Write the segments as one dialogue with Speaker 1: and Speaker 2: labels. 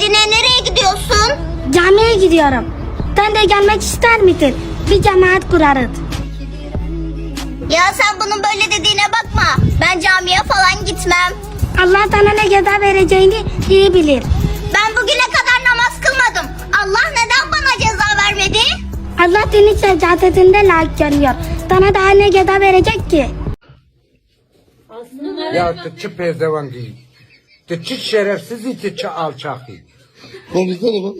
Speaker 1: Medine nereye gidiyorsun?
Speaker 2: Camiye gidiyorum. Sen de gelmek ister misin? Bir cemaat kurarız.
Speaker 1: Ya sen bunun böyle dediğine bakma. Ben camiye falan gitmem.
Speaker 2: Allah sana ne ceza vereceğini iyi bilir.
Speaker 1: Ben bugüne kadar namaz kılmadım. Allah neden bana ceza vermedi?
Speaker 2: Allah seni secdesinde layık görmüyor. Sana daha ne ceza verecek ki?
Speaker 3: Ya tıçı pezdevan değil. Tıçı şerefsiz, tıçı alçak değil.
Speaker 4: Konuşsana baba.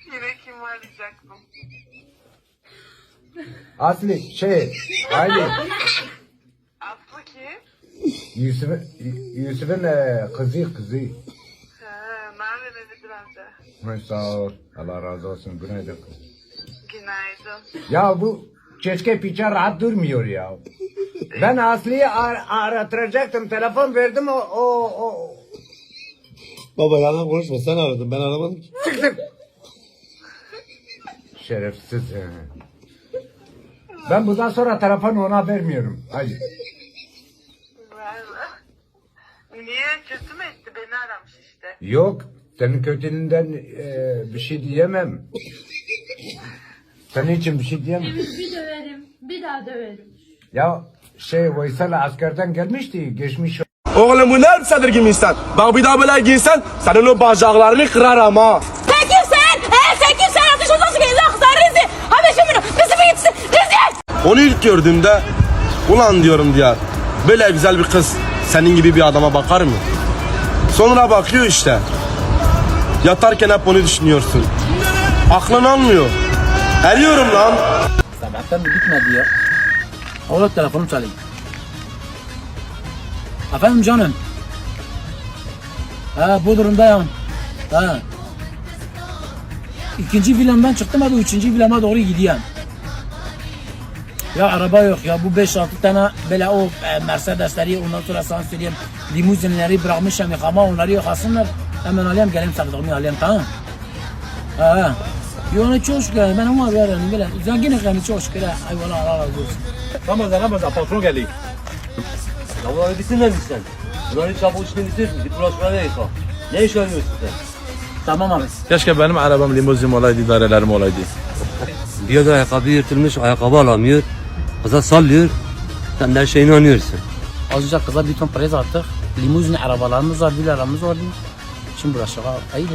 Speaker 5: Yine kim var diyecektim.
Speaker 3: Asli Aylin.
Speaker 5: Aslı kim?
Speaker 3: Yusuf'un kızı.
Speaker 5: Nerede dedi biraz da.
Speaker 3: Sağ ol. Allah razı olsun. Günaydın.
Speaker 5: Günaydın.
Speaker 3: Ya bu keşke piça rahat durmuyor ya. Ben Aslı'yı aratıracaktım. Telefon verdim o.
Speaker 4: Baba yalan konuşma, sen aradın, ben aramadım ki.
Speaker 3: Sık. Şerefsiz. Ben bundan sonra telefonu ona vermiyorum. Hadi.
Speaker 5: Niye kötü mü etti? Beni aramış işte.
Speaker 3: Yok. Senin kötülüğünden bir şey diyemem. Senin için bir şey diyemem.
Speaker 6: Bir döverim, bir daha döverim.
Speaker 3: Ya Veysel askerden gelmişti. Geçmiş.
Speaker 4: Oğlum bu ne elbisedir giymişsen? Bak bir daha böyle giysen senin o bacaklarını kırarım ha.
Speaker 6: Sen kimsin? Sen kimsin? Ateş olmasın ki Allah kızar rezil. Hadi şimdi bizi bir yetsin. Rezil.
Speaker 4: Onu ilk gördüğümde ulan diyorum diye böyle güzel bir kız senin gibi bir adama bakar mı? Sonra bakıyor işte. Yatarken hep onu düşünüyorsun. Aklın almıyor. Eriyorum lan.
Speaker 7: Sabahtan bitmedi ya. Oğlum telefonum çalıyor. Efendim canım. Bu durumdayım. İkinci villamdan çıktım, hadi üçüncü villama doğru gidiyorum. Ya araba yok ya, bu 5-6 tane böyle o Mercedesleri, ondan sonra sana söyleyeyim limuzinleri bırakmışım yıkama, onları yıkasınlar. Hemen alayım geleyim sakladığımı alayım, tamam. Yani çok şükür ben ama yani böyle zengin ekranı çok şükür. Ay valla Allah razı olsun.
Speaker 8: Ramazan patron geldi. Ya bunları bitirmemişsin. Bunları çabuk işini bitir. Git uğraşmaya ne yıka. Ne iş arıyorsun sen?
Speaker 7: Tamam abi.
Speaker 8: Keşke benim arabam limuzin olaydı, idarelerim olaydı.
Speaker 9: Bir de ayakkabı yırtılmış, ayakkabı alamıyor. Kıza sallıyor. Sen de her şeyine inanıyorsun.
Speaker 7: Az önce kıza bir ton parayı attık. Limuzin arabalarımız var, villalarımız vardı. Şimdi burası haydi.